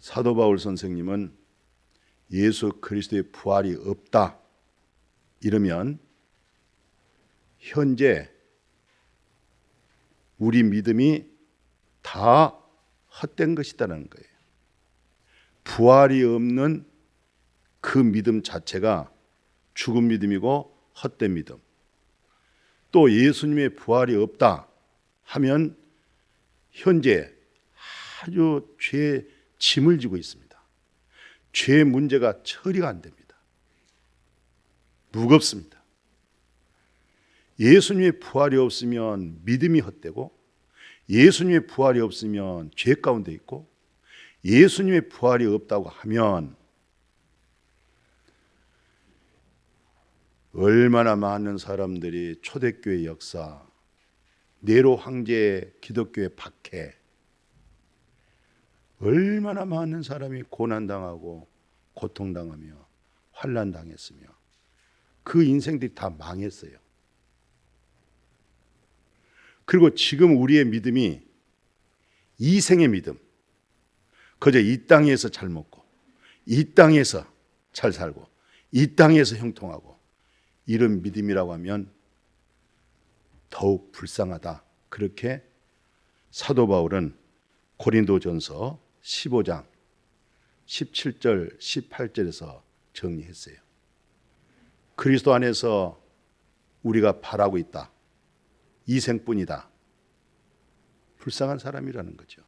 사도 바울 선생님은 예수 그리스도의 부활이 없다 이러면 현재 우리 믿음이 다 헛된 것이다라는 거예요. 부활이 없는 그 믿음 자체가 죽은 믿음이고 헛된 믿음. 또 예수님의 부활이 없다 하면 현재 아주 죄의 짐을 지고 있습니다. 죄의 문제가 처리가 안 됩니다. 무겁습니다. 예수님의 부활이 없으면 믿음이 헛되고, 예수님의 부활이 없으면 죄 가운데 있고, 예수님의 부활이 없다고 하면 얼마나 많은 사람들이 초대교회 역사, 네로 황제 기독교의 박해, 얼마나 많은 사람이 고난당하고 고통당하며 환난당했으며 그 인생들이 다 망했어요. 그리고 지금 우리의 믿음이 이생의 믿음, 그저 이 땅에서 잘 먹고 이 땅에서 잘 살고 이 땅에서 형통하고 이런 믿음이라고 하면 더욱 불쌍하다. 그렇게 사도 바울은 고린도전서 15장 17절 18절에서 정리했어요. 그리스도 안에서 우리가 바라고 있다. 이생뿐이다. 불쌍한 사람이라는 거죠.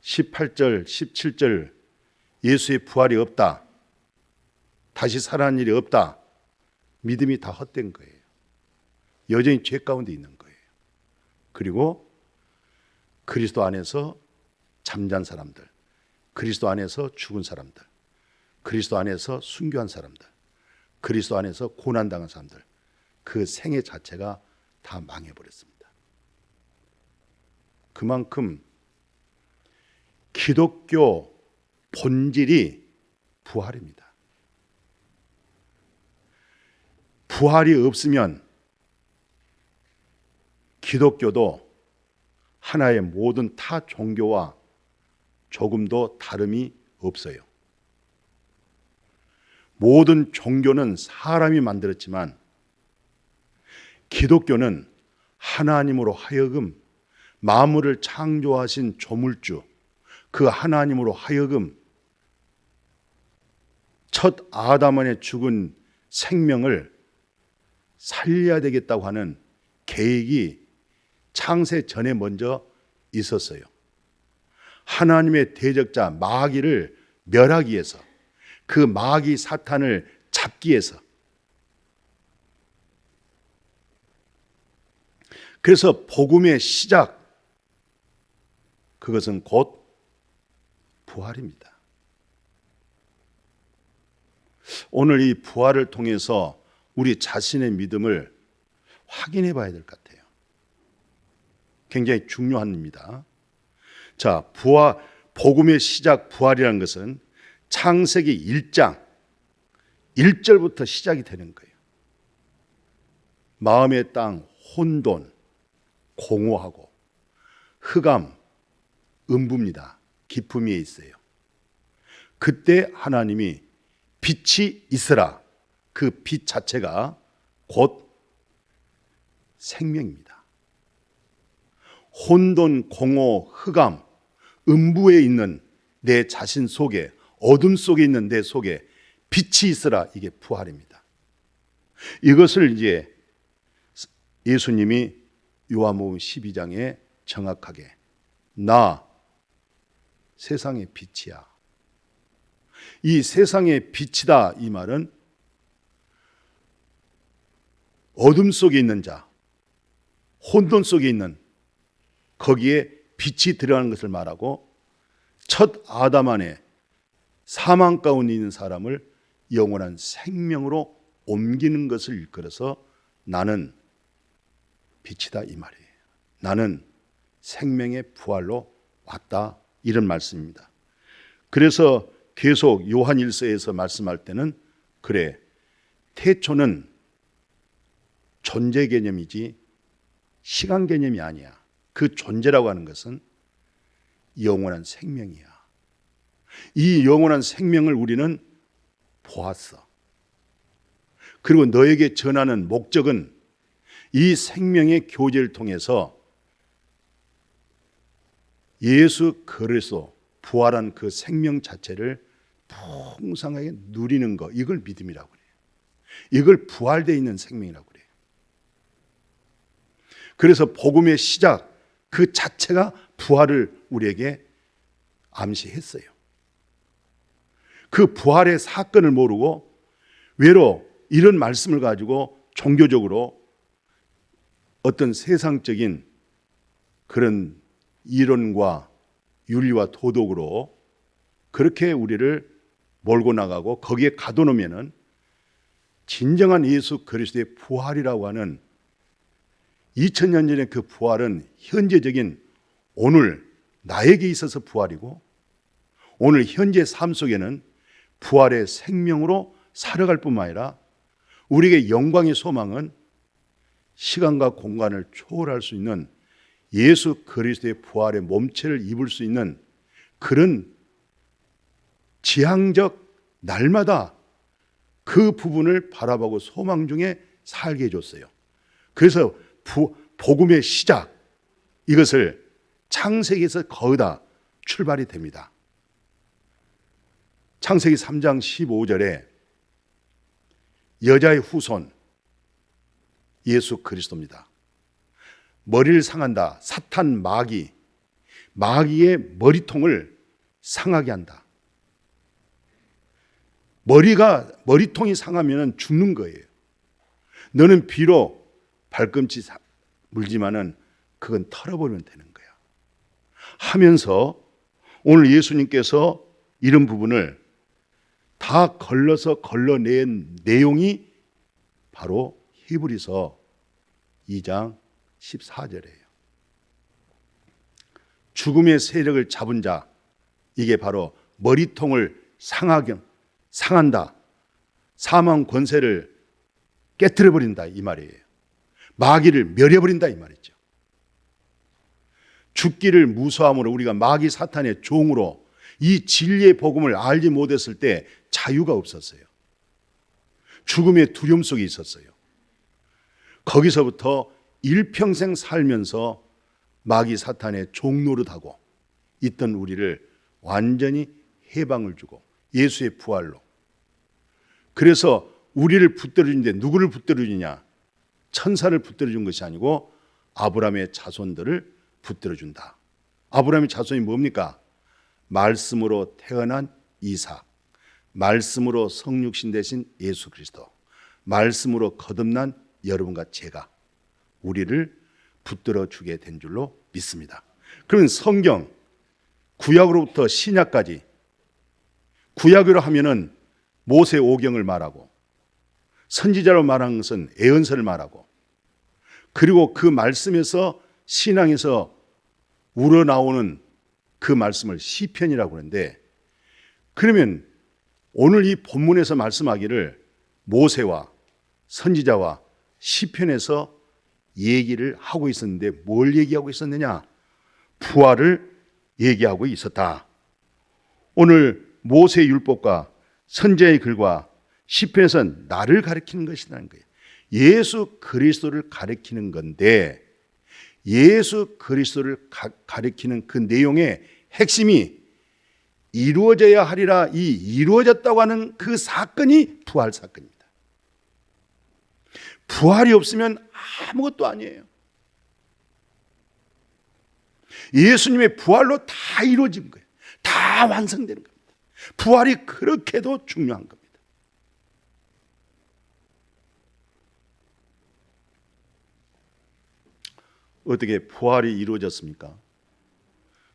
18절 17절 예수의 부활이 없다. 다시 살아난 일이 없다. 믿음이 다 헛된 거예요. 여전히 죄 가운데 있는 거예요. 그리고 그리스도 안에서 잠잔 사람들, 그리스도 안에서 죽은 사람들, 그리스도 안에서 순교한 사람들, 그리스도 안에서 고난당한 사람들, 그 생애 자체가 다 망해버렸습니다. 그만큼 기독교 본질이 부활입니다. 부활이 없으면 기독교도 하나의 모든 타 종교와 조금도 다름이 없어요. 모든 종교는 사람이 만들었지만 기독교는 하나님으로 하여금 만물을 창조하신 조물주, 그 하나님으로 하여금 첫 아담 안에 죽은 생명을 살려야 되겠다고 하는 계획이 창세 전에 먼저 있었어요. 하나님의 대적자 마귀를 멸하기 위해서, 그 마귀 사탄을 잡기 위해서. 그래서 복음의 시작, 그것은 곧 부활입니다. 오늘 이 부활을 통해서 우리 자신의 믿음을 확인해 봐야 될 것 같아요. 굉장히 중요합니다. 자, 복음의 시작 부활이라는 것은 창세기 1장 1절부터 시작이 되는 거예요. 마음의 땅 혼돈, 공허하고 흑암, 음부입니다. 깊음 위에 있어요. 그때 하나님이 빛이 있으라. 그 빛 자체가 곧 생명입니다. 혼돈, 공허, 흑암, 음부에 있는 내 자신 속에, 어둠 속에 있는 내 속에 빛이 있으라. 이게 부활입니다. 이것을 이제 예수님이 요한복음 12장에 정확하게 나 세상의 빛이야. 이 세상의 빛이다 이 말은 어둠 속에 있는 자, 혼돈 속에 있는 거기에 빛이 들어가는 것을 말하고 첫 아담 안에 사망 가운데 있는 사람을 영원한 생명으로 옮기는 것을 일컬어서 나는 빛이다 이 말이에요. 나는 생명의 부활로 왔다 이런 말씀입니다. 그래서 계속 요한 1서에서 말씀할 때는 그래 태초는 존재 개념이지 시간 개념이 아니야. 그 존재라고 하는 것은 영원한 생명이야. 이 영원한 생명을 우리는 보았어. 그리고 너에게 전하는 목적은 이 생명의 교제를 통해서 예수 그리스도 부활한 그 생명 자체를 풍성하게 누리는 것, 이걸 믿음이라고 그래요. 이걸 부활되어 있는 생명이라고 그래요. 그래서 복음의 시작 그 자체가 부활을 우리에게 암시했어요. 그 부활의 사건을 모르고 외로 이런 말씀을 가지고 종교적으로 어떤 세상적인 그런 이론과 윤리와 도덕으로 그렇게 우리를 몰고 나가고 거기에 가둬놓으면은 진정한 예수 그리스도의 부활이라고 하는 2000년 전의 그 부활은 현재적인 오늘 나에게 있어서 부활이고 오늘 현재 삶 속에는 부활의 생명으로 살아갈 뿐만 아니라 우리에게 영광의 소망은 시간과 공간을 초월할 수 있는 예수 그리스도의 부활의 몸체를 입을 수 있는 그런 지향적 날마다 그 부분을 바라보고 소망 중에 살게 해줬어요. 그래서 복음의 시작 이것을 창세기에서 거기다 출발이 됩니다. 창세기 3장 15절에 여자의 후손 예수 그리스도입니다. 머리를 상한다. 사탄 마귀의 머리통을 상하게 한다. 머리통이 상하면 죽는 거예요. 너는 비록 발꿈치 물지만은 그건 털어버리면 되는 거야. 하면서 오늘 예수님께서 이런 부분을 다 걸러낸 내용이 바로 히브리서 2장 14절이에요. 죽음의 세력을 잡은 자, 이게 바로 머리통을 상한다. 사망 권세를 깨트려버린다 이 말이에요. 마귀를 멸해버린다 이 말이죠. 죽기를 무서함으로 우리가 마귀 사탄의 종으로 이 진리의 복음을 알지 못했을 때 자유가 없었어요. 죽음의 두려움 속에 있었어요. 거기서부터 일평생 살면서 마귀 사탄의 종노릇하고 있던 우리를 완전히 해방을 주고 예수의 부활로, 그래서 우리를 붙들어주는데 누구를 붙들어주냐? 천사를 붙들어준 것이 아니고 아브라함의 자손들을 붙들어준다. 아브라함의 자손이 뭡니까? 말씀으로 태어난 이삭, 말씀으로 성육신 되신 예수 그리스도, 말씀으로 거듭난 여러분과 제가 우리를 붙들어주게 된 줄로 믿습니다. 그러면 성경 구약으로부터 신약까지, 구약으로 하면은 모세 오경을 말하고, 선지자로 말하는 것은 예언서를 말하고, 그리고 그 말씀에서 신앙에서 우러나오는 그 말씀을 시편이라고 하는데, 그러면 오늘 이 본문에서 말씀하기를 모세와 선지자와 시편에서 얘기를 하고 있었는데 뭘 얘기하고 있었느냐? 부활을 얘기하고 있었다. 오늘 모세의 율법과 선지자의 글과 시편에서는 나를 가리키는 것이라는 거예요. 예수 그리스도를 가리키는 건데, 예수 그리스도를 가리키는 그 내용의 핵심이 이루어져야 하리라, 이 이루어졌다고 하는 그 사건이 부활 사건입니다. 부활이 없으면 아무것도 아니에요. 예수님의 부활로 다 이루어진 거예요. 다 완성되는 겁니다. 부활이 그렇게도 중요한 겁니다. 어떻게 부활이 이루어졌습니까?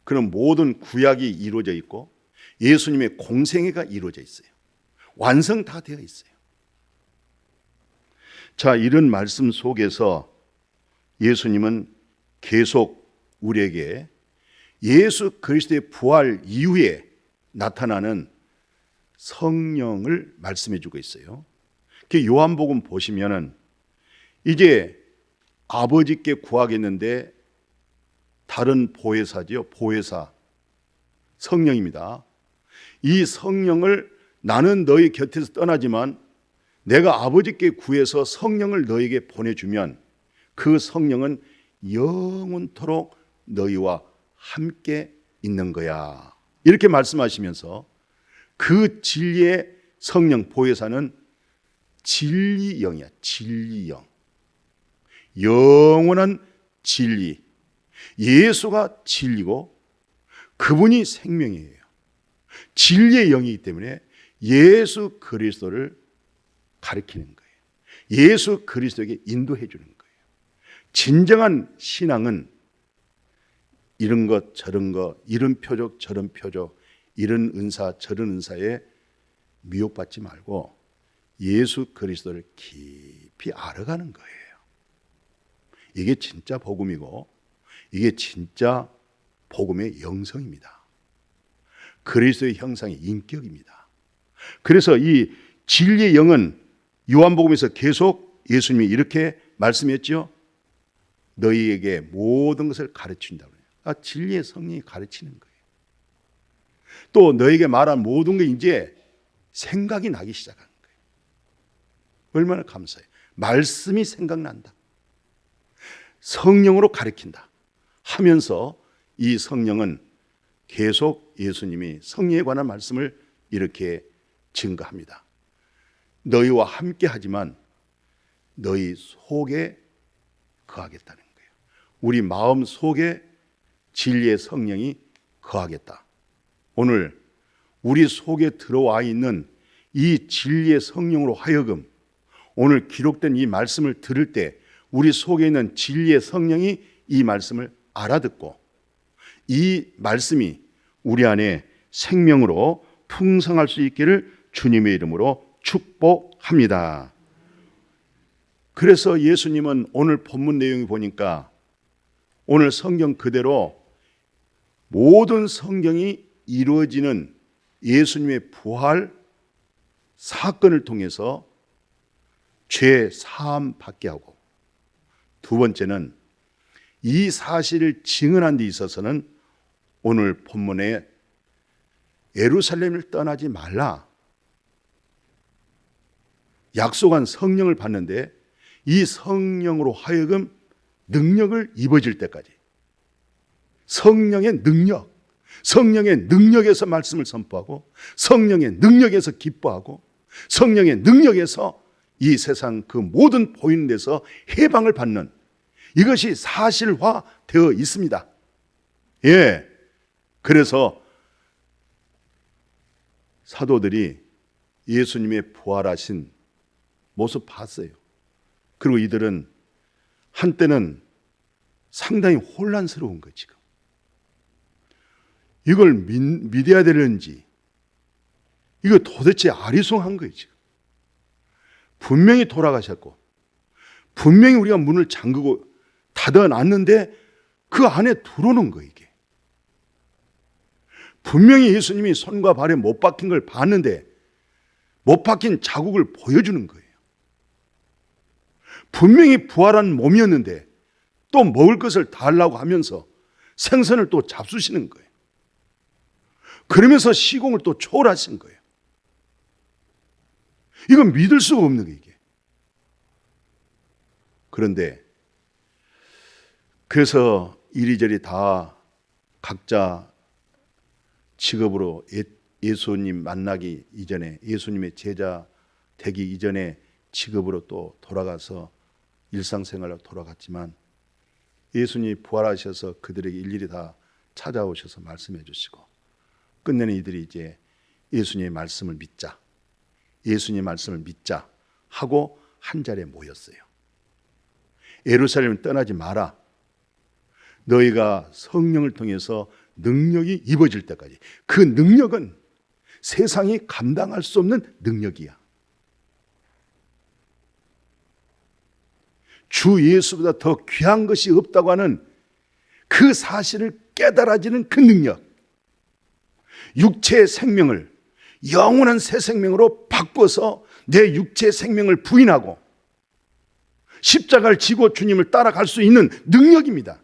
그럼 모든 구약이 이루어져 있고 예수님의 공생애가 이루어져 있어요. 완성 다 되어 있어요. 자, 이런 말씀 속에서 예수님은 계속 우리에게 예수 그리스도의 부활 이후에 나타나는 성령을 말씀해 주고 있어요. 요한복음 보시면은 이제 아버지께 구하겠는데 다른 보혜사지요. 보혜사 성령입니다. 이 성령을 나는 너희 곁에서 떠나지만 내가 아버지께 구해서 성령을 너에게 보내주면 그 성령은 영원토록 너희와 함께 있는 거야. 이렇게 말씀하시면서 그 진리의 성령 보혜사는 진리영이야. 진리영. 영원한 진리. 예수가 진리고 그분이 생명이에요. 진리의 영이기 때문에 예수 그리스도를 가르치는 거예요. 예수 그리스도에게 인도해 주는 거예요. 진정한 신앙은 이런 것 저런 것, 이런 표적 저런 표적, 이런 은사 저런 은사에 미혹받지 말고 예수 그리스도를 깊이 알아가는 거예요. 이게 진짜 복음이고 이게 진짜 복음의 영성입니다. 그리스도의 형상의 인격입니다. 그래서 이 진리의 영은 요한복음에서 계속 예수님이 이렇게 말씀했죠. 너희에게 모든 것을 가르친다고 해요. 진리의 성령이 가르치는 거예요. 또 너에게 말한 모든 게 이제 생각이 나기 시작하는 거예요. 얼마나 감사해요. 말씀이 생각난다. 성령으로 가르친다 하면서 이 성령은 계속 예수님이 성령에 관한 말씀을 이렇게 증거합니다. 너희와 함께 하지만 너희 속에 거하겠다는 거예요. 우리 마음 속에 진리의 성령이 거하겠다. 오늘 우리 속에 들어와 있는 이 진리의 성령으로 하여금 오늘 기록된 이 말씀을 들을 때 우리 속에 있는 진리의 성령이 이 말씀을 알아듣고 이 말씀이 우리 안에 생명으로 풍성할 수 있기를 주님의 이름으로 축복합니다. 그래서 예수님은 오늘 본문 내용이 보니까 오늘 성경 그대로 모든 성경이 이루어지는 예수님의 부활 사건을 통해서 죄 사함 받게 하고, 두 번째는 이 사실을 증언한 데 있어서는 오늘 본문에 예루살렘을 떠나지 말라, 약속한 성령을 받는데 이 성령으로 하여금 능력을 입어질 때까지, 성령의 능력, 성령의 능력에서 말씀을 선포하고 성령의 능력에서 기뻐하고 성령의 능력에서 이 세상 그 모든 보이는 데서 해방을 받는, 이것이 사실화되어 있습니다. 예. 그래서 사도들이 예수님의 부활하신 모습 봤어요. 그리고 이들은 한때는 상당히 혼란스러운 거예요. 지금 이걸 믿어야 되는지, 이거 도대체 아리송한 거예요. 지금 분명히 돌아가셨고 분명히 우리가 문을 잠그고 닫아놨는데 그 안에 들어오는 거예요. 이게 분명히 예수님이 손과 발에 못 박힌 걸 봤는데 못 박힌 자국을 보여주는 거예요. 분명히 부활한 몸이었는데 또 먹을 것을 달라고 하면서 생선을 또 잡수시는 거예요. 그러면서 시공을 또 초월하신 거예요. 이건 믿을 수가 없는 거예요, 이게. 그런데 그래서 이리저리 다 각자 직업으로 예수님 만나기 이전에, 예수님의 제자 되기 이전에 직업으로 또 돌아가서 일상생활로 돌아갔지만 예수님이 부활하셔서 그들에게 일일이 다 찾아오셔서 말씀해 주시고 끝내는 이들이 이제 예수님의 말씀을 믿자, 예수님의 말씀을 믿자 하고 한 자리에 모였어요. 예루살렘을 떠나지 마라. 너희가 성령을 통해서 능력이 입어질 때까지. 그 능력은 세상이 감당할 수 없는 능력이야. 주 예수보다 더 귀한 것이 없다고 하는 그 사실을 깨달아지는 그 능력, 육체의 생명을 영원한 새 생명으로 바꿔서 내 육체의 생명을 부인하고 십자가를 지고 주님을 따라갈 수 있는 능력입니다.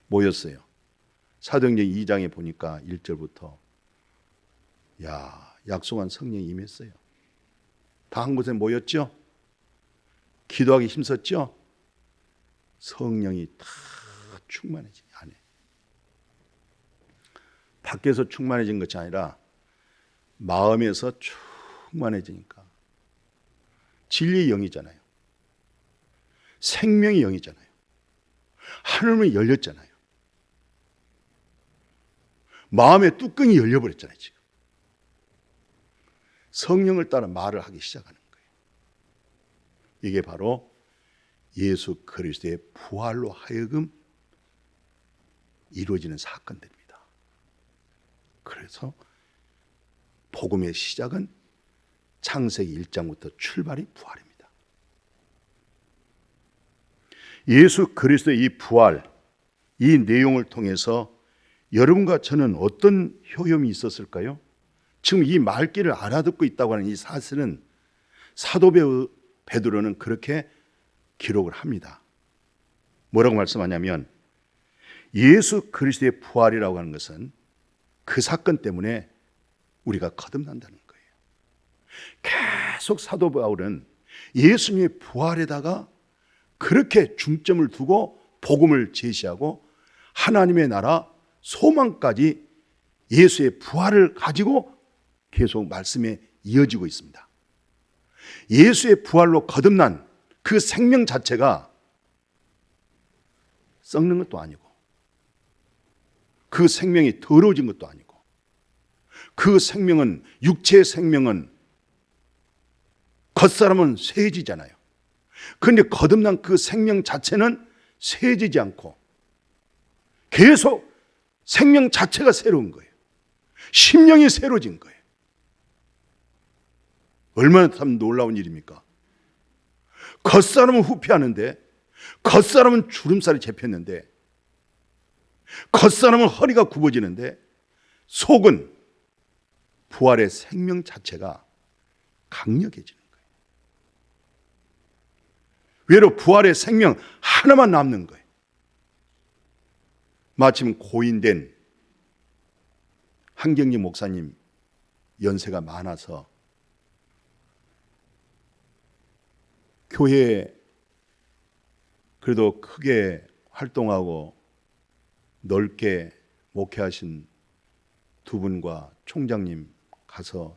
모였어요. 사도행전 2장에 보니까 1절부터 약속한 성령이 임했어요. 다 한 곳에 모였죠. 기도하기 힘썼죠. 성령이 다 충만해진 안에. 밖에서 충만해진 것이 아니라 마음에서 충만해지니까. 진리의 영이잖아요. 생명의 영이잖아요. 하늘문이 열렸잖아요. 마음의 뚜껑이 열려버렸잖아요. 지금 성령을 따라 말을 하기 시작하는 거예요. 이게 바로 예수 그리스도의 부활로 하여금 이루어지는 사건들입니다. 그래서 복음의 시작은 창세기 1장부터 출발이 부활입니다. 예수 그리스도의 이 부활, 이 내용을 통해서 여러분과 저는 어떤 효험이 있었을까요? 지금 이 말귀를 알아듣고 있다고 하는 이 사실은 사도 베드로는 그렇게 기록을 합니다. 뭐라고 말씀하냐면 예수 그리스도의 부활이라고 하는 것은 그 사건 때문에 우리가 거듭난다는 거예요. 계속 사도 바울은 예수님의 부활에다가 그렇게 중점을 두고 복음을 제시하고 하나님의 나라 소망까지 예수의 부활을 가지고 계속 말씀에 이어지고 있습니다. 예수의 부활로 거듭난 그 생명 자체가 썩는 것도 아니고 그 생명이 더러워진 것도 아니고 그 생명은 육체의 생명은 겉사람은 쇠해지잖아요. 그런데 거듭난 그 생명 자체는 쇠해지지 않고 계속 생명 자체가 새로운 거예요. 심령이 새로워진 거예요. 얼마나 참 놀라운 일입니까? 겉사람은 후패하는데, 겉사람은 주름살이 잡혔는데, 겉사람은 허리가 굽어지는데 속은 부활의 생명 자체가 강력해지는 거예요. 외로 부활의 생명 하나만 남는 거예요. 마침 고인된 한경리 목사님 연세가 많아서 교회에 그래도 크게 활동하고 넓게 목회하신 두 분과 총장님 가서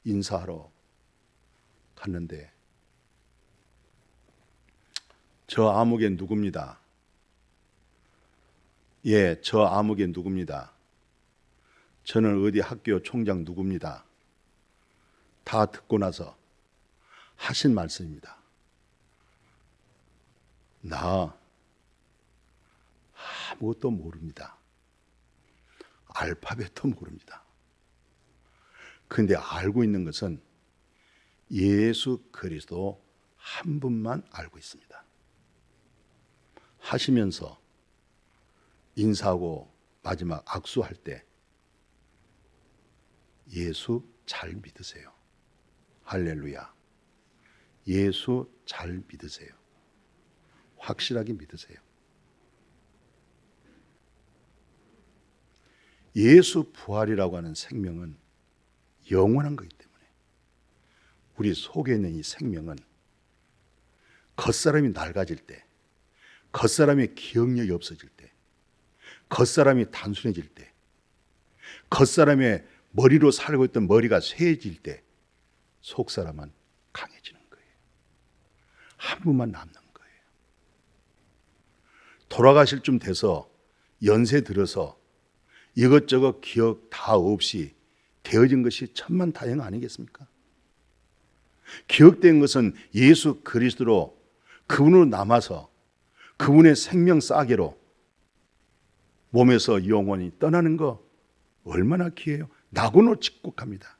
인사하러 갔는데 저 아무개 누굽니다. 예, 저 아무개 누굽니다. 저는 어디 학교 총장 누굽니다. 다 듣고 나서 하신 말씀입니다. 나 아무것도 모릅니다. 알파벳도 모릅니다. 그런데 알고 있는 것은 예수 그리스도 한 분만 알고 있습니다. 하시면서 인사하고 마지막 악수할 때 예수 잘 믿으세요. 할렐루야. 예수 잘 믿으세요. 확실하게 믿으세요. 예수 부활이라고 하는 생명은 영원한 거기 때문에 우리 속에 있는 이 생명은 겉사람이 낡아질 때, 겉사람의 기억력이 없어질 때, 겉사람이 단순해질 때, 겉사람의 머리로 살고 있던 머리가 쇠해질 때 속사람은 강해지는 거예요. 한 분만 남는 거예요. 돌아가실 쯤 돼서 연세 들어서 이것저것 기억 다 없이 되어진 것이 천만다행 아니겠습니까? 기억된 것은 예수 그리스도로 그분으로 남아서 그분의 생명 싸개로 몸에서 영원히 떠나는 거 얼마나 귀해요. 낙원으로 직국합니다.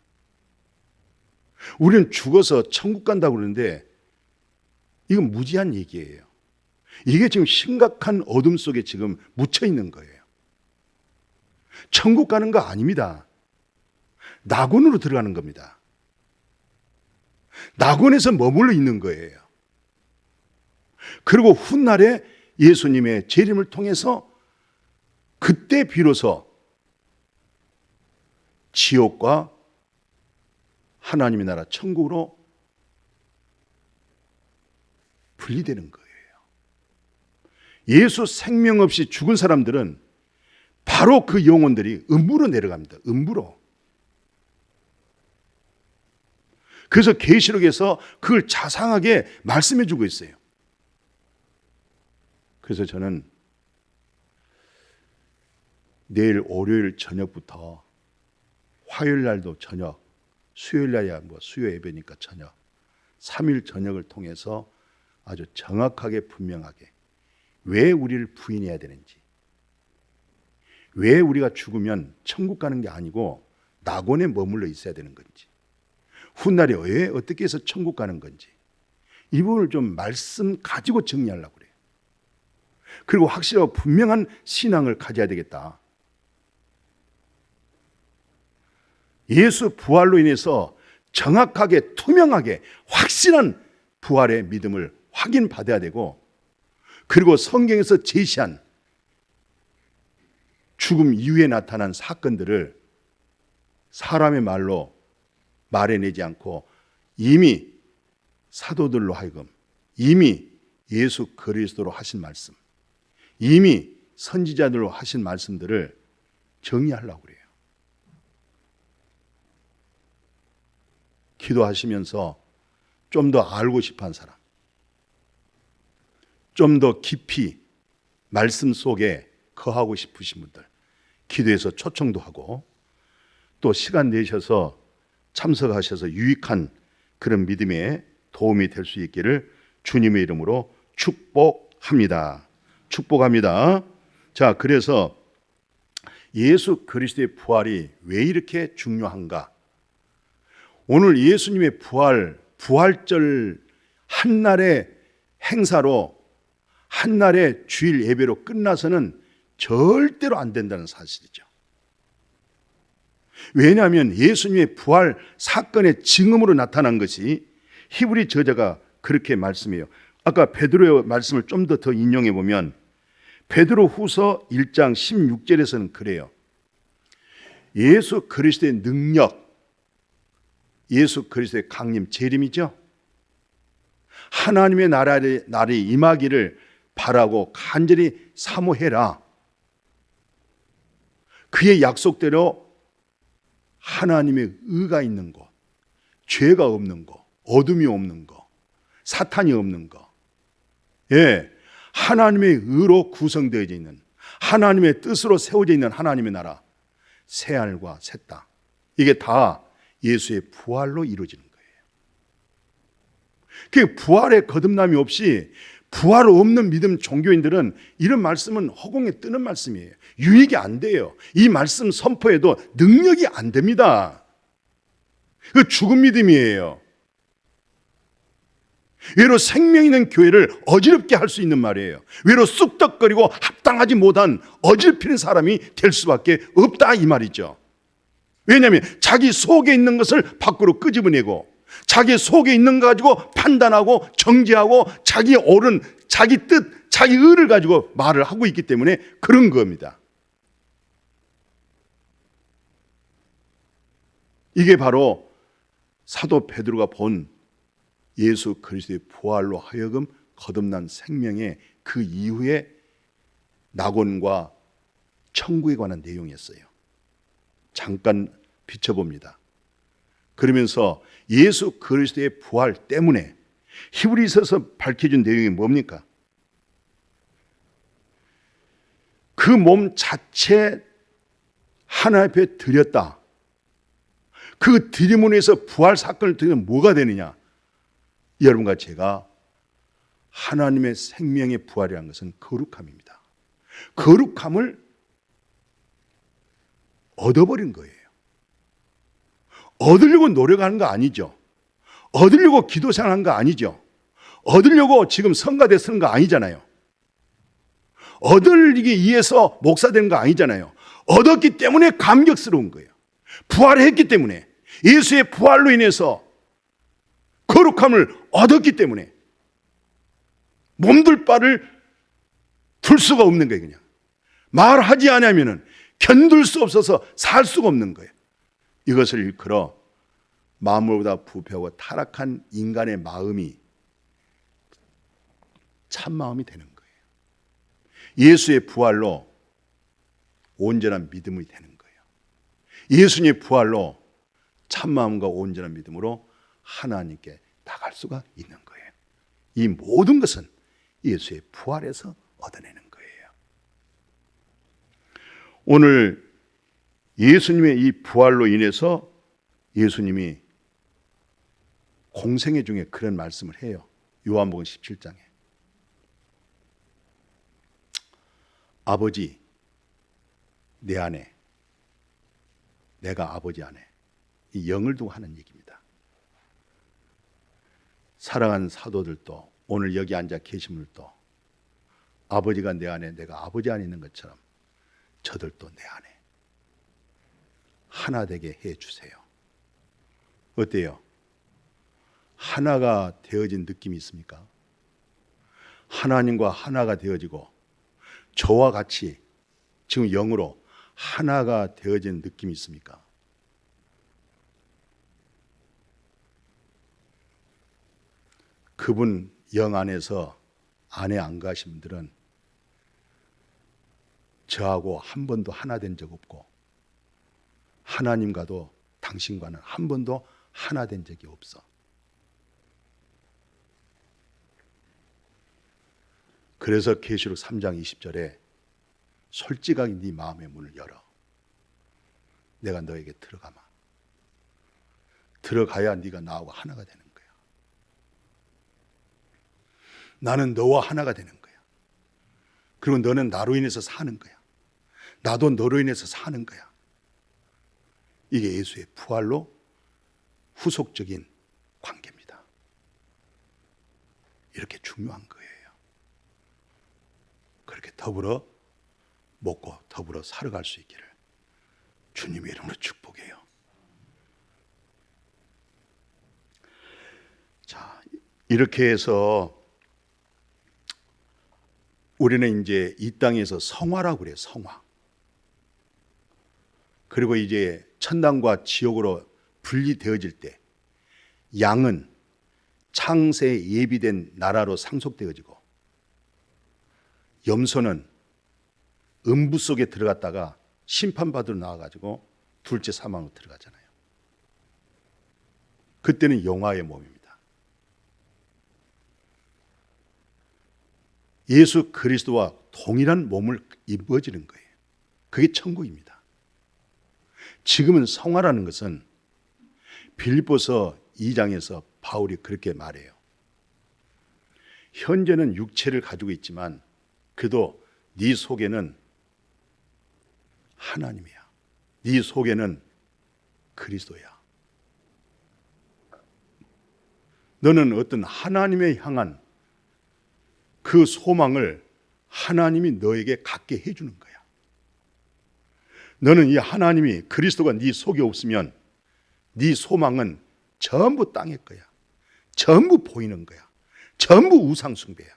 우리는 죽어서 천국 간다고 그러는데 이건 무지한 얘기예요. 이게 지금 심각한 어둠 속에 지금 묻혀 있는 거예요. 천국 가는 거 아닙니다. 낙원으로 들어가는 겁니다. 낙원에서 머물러 있는 거예요. 그리고 훗날에 예수님의 재림을 통해서 그때 비로소 지옥과 하나님의 나라 천국으로 분리되는 거예요. 예수 생명 없이 죽은 사람들은 바로 그 영혼들이 음부로 내려갑니다. 음부로. 그래서 계시록에서 그걸 자상하게 말씀해 주고 있어요. 그래서 저는 내일 월요일 저녁부터 화요일 날도 저녁, 수요일 날이야 수요 예배니까 저녁, 3일 저녁을 통해서 아주 정확하게 분명하게 왜 우리를 부인해야 되는지, 왜 우리가 죽으면 천국 가는 게 아니고 낙원에 머물러 있어야 되는 건지, 훗날에 왜 어떻게 해서 천국 가는 건지, 이 부분을 좀 말씀 가지고 정리하려고 그래요. 그리고 확실하고 분명한 신앙을 가져야 되겠다. 예수 부활로 인해서 정확하게 투명하게 확실한 부활의 믿음을 확인받아야 되고, 그리고 성경에서 제시한 죽음 이후에 나타난 사건들을 사람의 말로 말해내지 않고 이미 사도들로 하여금, 이미 예수 그리스도로 하신 말씀, 이미 선지자들로 하신 말씀들을 정리하려고 그래요. 기도하시면서 좀 더 알고 싶어하는 사람, 좀 더 깊이 말씀 속에 거하고 싶으신 분들, 기도해서 초청도 하고 또 시간 내셔서 참석하셔서 유익한 그런 믿음에 도움이 될 수 있기를 주님의 이름으로 축복합니다. 축복합니다. 자, 그래서 예수 그리스도의 부활이 왜 이렇게 중요한가? 오늘 예수님의 부활절 한날의 행사로, 한날의 주일 예배로 끝나서는 절대로 안 된다는 사실이죠. 왜냐하면 예수님의 부활 사건의 증언으로 나타난 것이, 히브리 저자가 그렇게 말씀해요. 아까 베드로의 말씀을 좀 더 인용해 보면 베드로 후서 1장 16절에서는 그래요. 예수 그리스도의 능력, 예수 그리스도의 강림, 재림이죠. 하나님의 날이 임하기를 바라고 간절히 사모해라. 그의 약속대로 하나님의 의가 있는 곳, 죄가 없는 곳, 어둠이 없는 곳, 사탄이 없는 곳, 하나님의 의로 구성되어 있는, 하나님의 뜻으로 세워져 있는 하나님의 나라, 새하늘과 새 땅, 이게 다 예수의 부활로 이루어지는 거예요. 그 부활의 거듭남이 없이, 부활 없는 믿음 종교인들은 이런 말씀은 허공에 뜨는 말씀이에요. 유익이 안 돼요. 이 말씀 선포해도 능력이 안 됩니다. 그 죽은 믿음이에요. 외로 생명 있는 교회를 어지럽게 할 수 있는 말이에요. 외로 쑥덕거리고 합당하지 못한 어질피는 사람이 될 수밖에 없다, 이 말이죠. 왜냐하면 자기 속에 있는 것을 밖으로 끄집어내고, 자기 속에 있는 거 가지고 판단하고 정죄하고, 자기 옳은, 자기 뜻, 자기 의를 가지고 말을 하고 있기 때문에 그런 겁니다. 이게 바로 사도 베드로가 본 예수 그리스도의 부활로 하여금 거듭난 생명의 그 이후의 낙원과 천국에 관한 내용이었어요. 잠깐 비춰봅니다. 그러면서 예수 그리스도의 부활 때문에 히브리서에서 밝혀준 내용이 뭡니까? 그 몸 자체 하나님 앞에 드렸다. 그 드림으로 해서 부활 사건을 드리면 뭐가 되느냐? 여러분과 제가 하나님의 생명의 부활이라는 것은 거룩함입니다. 거룩함을 얻어버린 거예요. 얻으려고 노력하는 거 아니죠. 얻으려고 기도 생활하는 거 아니죠. 얻으려고 지금 성가대 쓰는 거 아니잖아요. 얻으기 위해서 목사 되는 거 아니잖아요. 얻었기 때문에 감격스러운 거예요. 부활했기 때문에, 예수의 부활로 인해서 거룩함을 얻었기 때문에 몸둘 바를 둘 수가 없는 거예요. 그냥 말하지 않으면 견딜 수 없어서 살 수가 없는 거예요. 이것을 일컬어 만물보다 부패하고 타락한 인간의 마음이 참 마음이 되는 거예요. 예수의 부활로 온전한 믿음이 되는 거예요. 예수님의 부활로 참 마음과 온전한 믿음으로 하나님께 나갈 수가 있는 거예요. 이 모든 것은 예수의 부활에서 얻어내는 거예요. 오늘 예수님의 이 부활로 인해서 예수님이 공생애 중에 그런 말씀을 해요. 요한복음 17장에. 아버지, 내 안에, 내가 아버지 안에, 이 영을 두고 하는 얘기입니다. 사랑하는 사도들도 오늘 여기 앉아 계신 분들도 아버지가 내 안에, 내가 아버지 안에 있는 것처럼 저들도 내 안에 하나 되게 해주세요. 어때요? 하나가 되어진 느낌이 있습니까? 하나님과 하나가 되어지고 저와 같이 지금 영으로 하나가 되어진 느낌이 있습니까? 그분 영 안에서 안에 안 가신 분들은 저하고 한 번도 하나 된 적 없고 하나님과도 당신과는 한 번도 하나 된 적이 없어. 그래서 계시록 3장 20절에 솔직하게 네 마음의 문을 열어. 내가 너에게 들어가마. 들어가야 네가 나하고 하나가 되는 거야. 나는 너와 하나가 되는 거야. 그리고 너는 나로 인해서 사는 거야. 나도 너로 인해서 사는 거야. 이게 예수의 부활로 후속적인 관계입니다. 이렇게 중요한 거예요. 그렇게 더불어 먹고 더불어 살아갈 수 있기를 주님의 이름으로 축복해요. 자, 이렇게 해서 우리는 이제 이 땅에서 성화라고 그래요. 성화. 그리고 이제 천당과 지옥으로 분리되어질 때 양은 창세에 예비된 나라로 상속되어지고 염소는 음부 속에 들어갔다가 심판받으러 나와가지고 둘째 사망으로 들어가잖아요. 그때는 영화의 몸입니다. 예수 그리스도와 동일한 몸을 입어지는 거예요. 그게 천국입니다. 지금은 성화라는 것은 빌립보서 2장에서 바울이 그렇게 말해요. 현재는 육체를 가지고 있지만 그래도 네 속에는 하나님이야. 네 속에는 그리스도야. 너는 어떤 하나님에 향한 그 소망을 하나님이 너에게 갖게 해주는 거야. 너는 이 하나님이 그리스도가 네 속에 없으면 네 소망은 전부 땅의 거야. 전부 보이는 거야. 전부 우상 숭배야.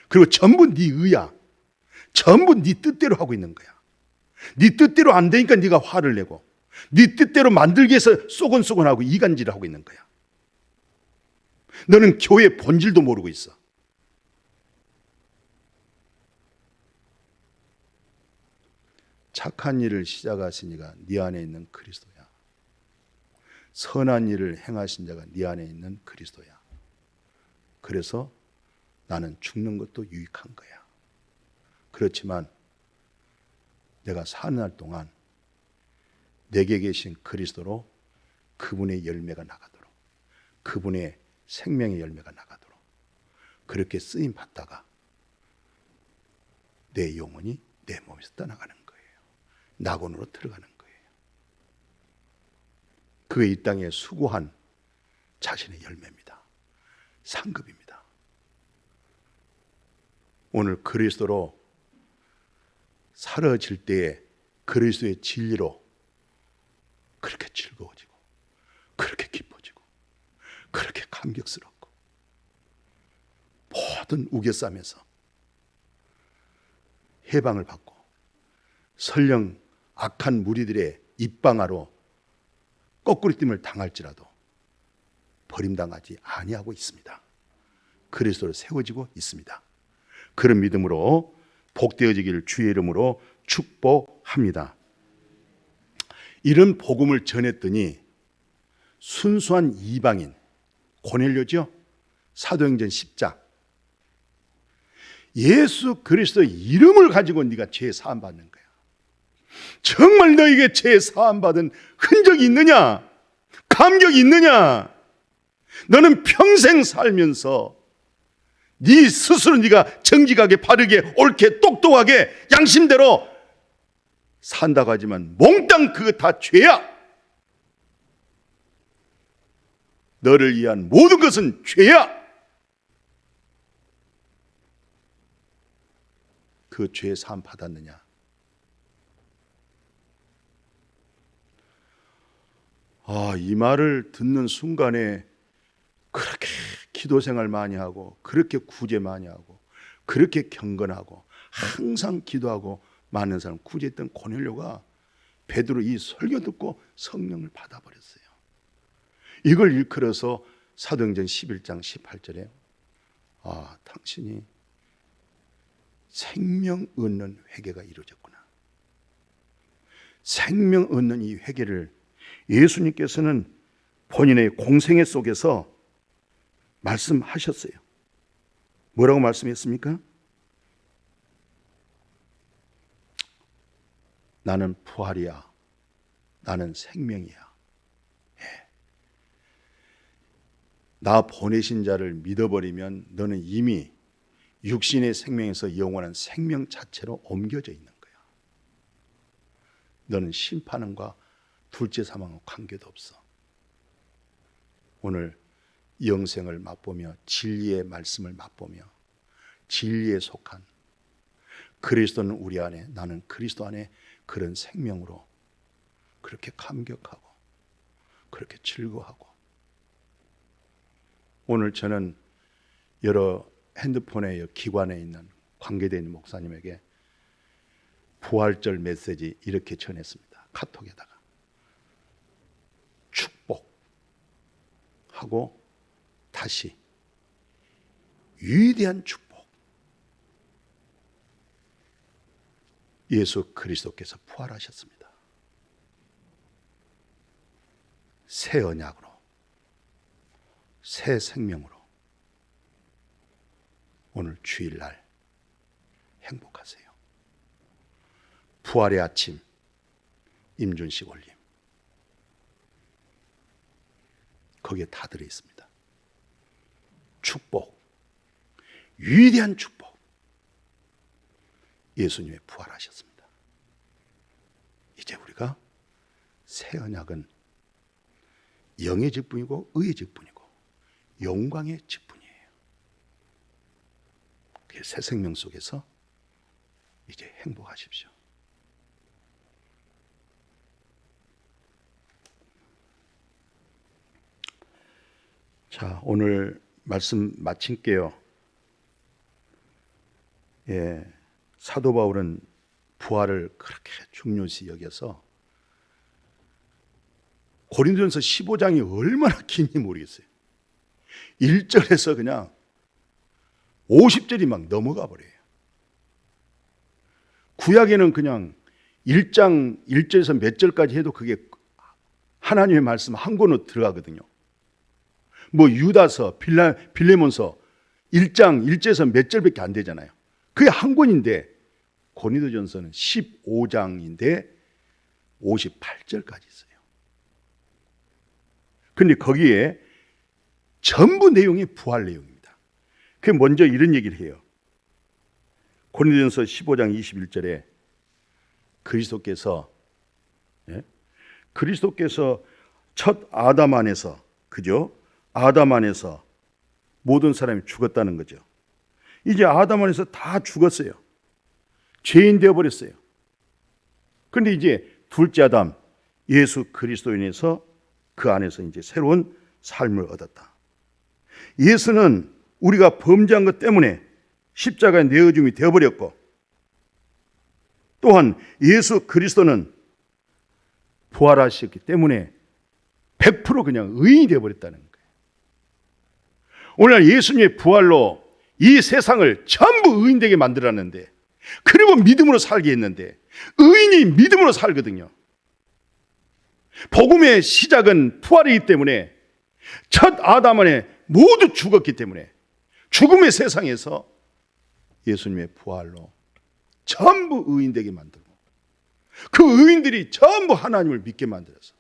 그리고 전부 네 의야. 전부 네 뜻대로 하고 있는 거야. 네 뜻대로 안 되니까 네가 화를 내고 네 뜻대로 만들기 위해서 쏘곤쏘곤하고 이간질하고 있는 거야. 너는 교회의 본질도 모르고 있어. 착한 일을 시작하신 이가 네 안에 있는 그리스도야. 선한 일을 행하신 자가 네 안에 있는 그리스도야. 그래서 나는 죽는 것도 유익한 거야. 그렇지만 내가 사는 날 동안 내게 계신 그리스도로 그분의 열매가 나가도록, 그분의 생명의 열매가 나가도록 그렇게 쓰임 받다가 내 영혼이 내 몸에서 떠나가는 거예요. 낙원으로 들어가는 거예요. 그게 이 땅에 수고한 자신의 열매입니다. 상급입니다. 오늘 그리스도로 사라질 때에 그리스도의 진리로 그렇게 즐거워지고 그렇게 기뻐지고 그렇게 감격스럽고 모든 우겨싸면서 해방을 받고 설령 악한 무리들의 입방아로 거꾸리낌을 당할지라도 버림당하지 아니하고 있습니다. 그리스도로 세워지고 있습니다. 그런 믿음으로 복되어지기를 주의 이름으로 축복합니다. 이런 복음을 전했더니 순수한 이방인 고넬료죠. 사도행전 10장. 예수 그리스도의 이름을 가지고 네가 죄 사함 받는 거야. 정말 너에게 죄 사함 받은 흔적이 있느냐? 감격이 있느냐? 너는 평생 살면서 네 스스로 네가 정직하게 바르게 옳게 똑똑하게 양심대로 산다고 하지만 몽땅 그거 다 죄야. 너를 위한 모든 것은 죄야. 그 죄 사함 받았느냐? 이 말을 듣는 순간에 그렇게 기도 생활 많이 하고 그렇게 구제 많이 하고 그렇게 경건하고 항상 기도하고 많은 사람 구제했던 고넬료가 베드로 이 설교 듣고 성령을 받아버렸어요. 이걸 일컬어서 사도행전 11장 18절에 당신이 생명 얻는 회개가 이루어졌구나. 생명 얻는 이 회개를 예수님께서는 본인의 공생애 속에서 말씀하셨어요. 뭐라고 말씀했습니까? 나는 부활이야. 나는 생명이야. 나 보내신 자를 믿어버리면 너는 이미 육신의 생명에서 영원한 생명 자체로 옮겨져 있는 거야. 너는 심판과 둘째 사망과 관계도 없어. 오늘 영생을 맛보며 진리의 말씀을 맛보며 진리에 속한 그리스도는 우리 안에, 나는 그리스도 안에 그런 생명으로 그렇게 감격하고 그렇게 즐거워하고, 오늘 저는 여러 핸드폰의 기관에 있는 관계되어 있는 목사님에게 부활절 메시지 이렇게 전했습니다. 카톡에다가 축복하고 다시 위대한 축복, 예수 그리스도께서 부활하셨습니다. 새 언약으로 새 생명으로 오늘 주일날 행복하세요. 부활의 아침 임준식 올림 거기에 다 들어있습니다. 축복, 위대한 축복, 예수님의 부활하셨습니다. 이제 우리가 새 언약은 영의 직분이고 의의 직분이고 영광의 직분이에요. 그 새 생명 속에서 이제 행복하십시오. 자, 오늘 말씀 마칠게요. 사도 바울은 부활을 그렇게 중요시 여겨서 고린도전서 15장이 얼마나 긴지 모르겠어요. 1절에서 그냥 50절이 막 넘어가 버려요. 구약에는 그냥 1장 1절에서 몇 절까지 해도 그게 하나님의 말씀 한 권으로 들어가거든요. 뭐 유다서, 빌레몬서 1장 1절에서 몇 절밖에 안 되잖아요. 그게 한 권인데 고린도전서는 15장인데 58절까지 있어요. 근데 거기에 전부 내용이 부활 내용입니다. 그 먼저 이런 얘기를 해요. 고린도전서 15장 21절에 그리스도께서 첫 아담 안에서, 그죠? 아담 안에서 모든 사람이 죽었다는 거죠. 이제 아담 안에서 다 죽었어요. 죄인 되어버렸어요. 그런데 이제 둘째 아담 예수 그리스도로 인해서 그 안에서 이제 새로운 삶을 얻었다. 예수는 우리가 범죄한 것 때문에 십자가에 내어줌이 되어버렸고, 또한 예수 그리스도는 부활하셨기 때문에 100% 그냥 의인이 되어버렸다는 거예요. 오늘 예수님의 부활로 이 세상을 전부 의인되게 만들었는데, 그리고 믿음으로 살게 했는데, 의인이 믿음으로 살거든요. 복음의 시작은 부활이기 때문에 첫 아담 안에 모두 죽었기 때문에 죽음의 세상에서 예수님의 부활로 전부 의인되게 만들고, 그 의인들이 전부 하나님을 믿게 만들어서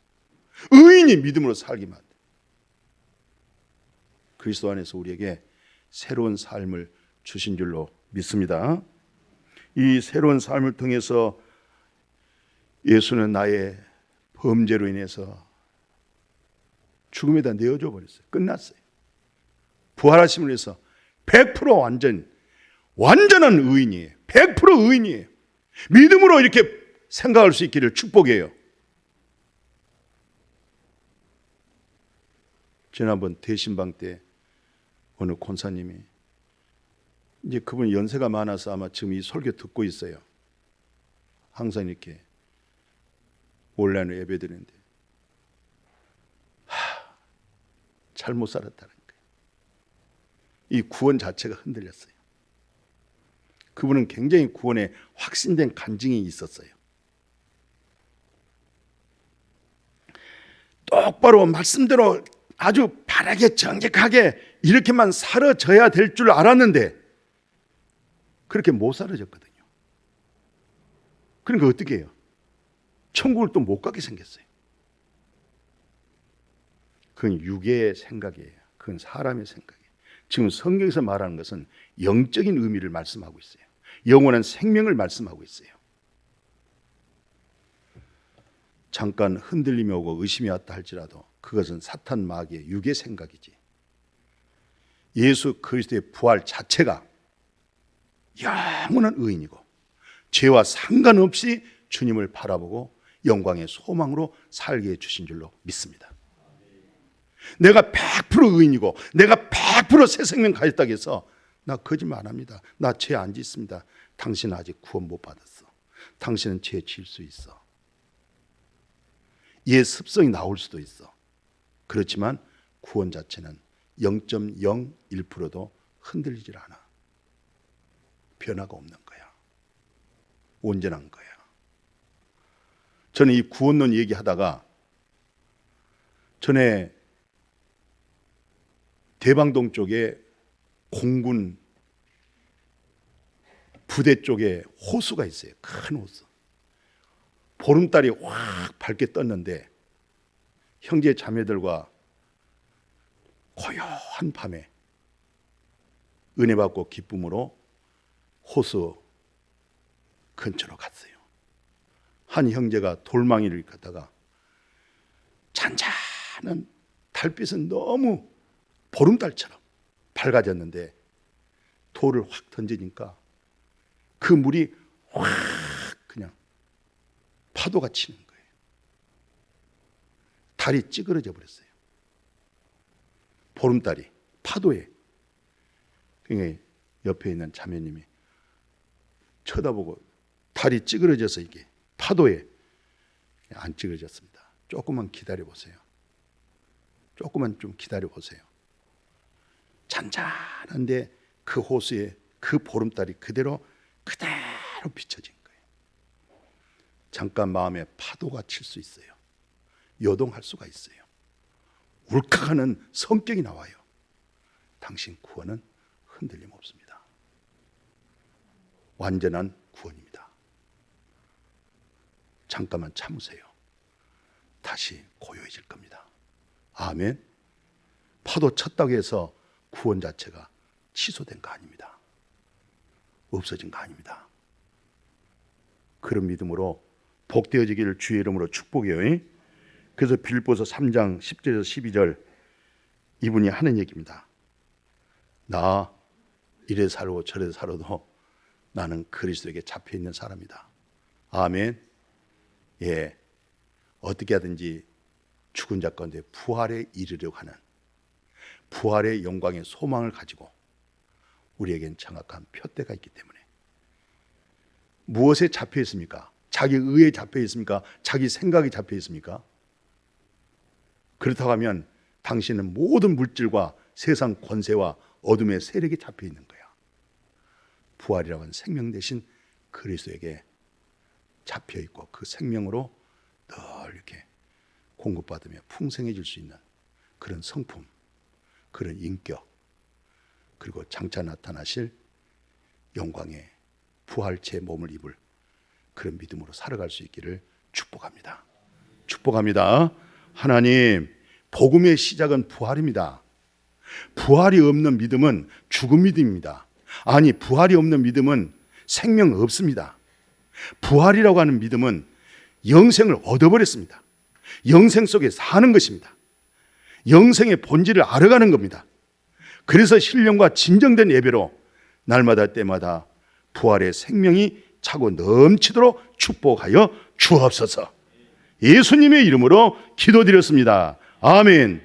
의인이 믿음으로 살게 만들어요. 그리스도 안에서 우리에게 새로운 삶을 주신 줄로 믿습니다. 이 새로운 삶을 통해서 예수는 나의 범죄로 인해서 죽음에다 내어줘 버렸어요. 끝났어요. 부활하심을 위해서 100% 완전한 의인이에요. 100% 의인이에요. 믿음으로 이렇게 생각할 수 있기를 축복해요. 지난번 대신방 때 어느 권사님이, 이제 그분 연세가 많아서 아마 지금 이 설교 듣고 있어요. 항상 이렇게 온라인으로 예배 드리는데 잘못 살았다는 거예요. 이 구원 자체가 흔들렸어요. 그분은 굉장히 구원에 확신된 간증이 있었어요. 똑바로 말씀대로 아주 바르게 정직하게 이렇게만 살아져야 될 줄 알았는데 그렇게 못 살아졌거든요. 그러니까 어떻게 해요? 천국을 또 못 가게 생겼어요. 그건 육의 생각이에요. 그건 사람의 생각이에요. 지금 성경에서 말하는 것은 영적인 의미를 말씀하고 있어요. 영원한 생명을 말씀하고 있어요. 잠깐 흔들림이 오고 의심이 왔다 할지라도 그것은 사탄 마귀의 육의 생각이지, 예수 그리스도의 부활 자체가 영원한 의인이고 죄와 상관없이 주님을 바라보고 영광의 소망으로 살게 해주신 줄로 믿습니다. 내가 100% 의인이고 내가 100% 새 생명 가졌다고 해서 나 거짓말 안 합니다. 나 죄 안 짓습니다. 당신은 아직 구원 못 받았어. 당신은 죄 지을 수 있어. 옛 습성이 나올 수도 있어. 그렇지만 구원 자체는 0.01%도 흔들리질 않아. 변화가 없는 거야. 온전한 거야. 저는 이 구원론 얘기하다가 전에 대방동 쪽에 공군 부대 쪽에 호수가 있어요. 큰 호수. 보름달이 확 밝게 떴는데 형제 자매들과 고요한 밤에 은혜 받고 기쁨으로 호수 근처로 갔어요. 한 형제가 돌망이를 갖다가 잔잔한 달빛은 너무 보름달처럼 밝아졌는데 돌을 확 던지니까 그 물이 확 그냥 파도가 치는 거예요. 달이 찌그러져 버렸어요. 보름달이 파도에. 그러니까 옆에 있는 자매님이 쳐다보고 달이 찌그러져서 이게 파도에 안 찌그러졌습니다. 조금만 기다려 보세요. 조금만 좀 기다려 보세요. 잔잔한데 그 호수에 그 보름달이 그대로 비춰진 거예요. 잠깐 마음에 파도가 칠 수 있어요. 요동할 수가 있어요. 울컥하는 성격이 나와요. 당신 구원은 흔들림 없습니다. 완전한 구원입니다. 잠깐만 참으세요. 다시 고요해질 겁니다. 아멘. 파도 쳤다고 해서 구원 자체가 취소된 거 아닙니다. 없어진 거 아닙니다. 그런 믿음으로 복되어지기를 주의 이름으로 축복해요. 그래서 빌립보서 3장 10절에서 12절 이분이 하는 얘기입니다. 나 이래 살고 저래 살아도 나는 그리스도에게 잡혀 있는 사람이다. 아멘. 예, 어떻게 하든지 죽은 자 가운데 부활에 이르려고 하는 부활의 영광의 소망을 가지고 우리에겐 정확한 표대가 있기 때문에 무엇에 잡혀 있습니까? 자기 의에 잡혀 있습니까? 자기 생각에 잡혀 있습니까? 그렇다고 하면 당신은 모든 물질과 세상 권세와 어둠의 세력에 잡혀 있는 거야. 부활이라고 하는 생명 대신 그리스도에게 잡혀 있고 그 생명으로 늘 이렇게 공급받으며 풍성해질 수 있는 그런 성품, 그런 인격, 그리고 장차 나타나실 영광의 부활체 몸을 입을 그런 믿음으로 살아갈 수 있기를 축복합니다. 축복합니다. 하나님, 복음의 시작은 부활입니다. 부활이 없는 믿음은 죽은 믿음입니다. 아니, 부활이 없는 믿음은 생명 없습니다. 부활이라고 하는 믿음은 영생을 얻어버렸습니다. 영생 속에 사는 것입니다. 영생의 본질을 알아가는 겁니다. 그래서 신령과 진정된 예배로 날마다 때마다 부활의 생명이 차고 넘치도록 축복하여 주옵소서. 예수님의 이름으로 기도드렸습니다. 아멘.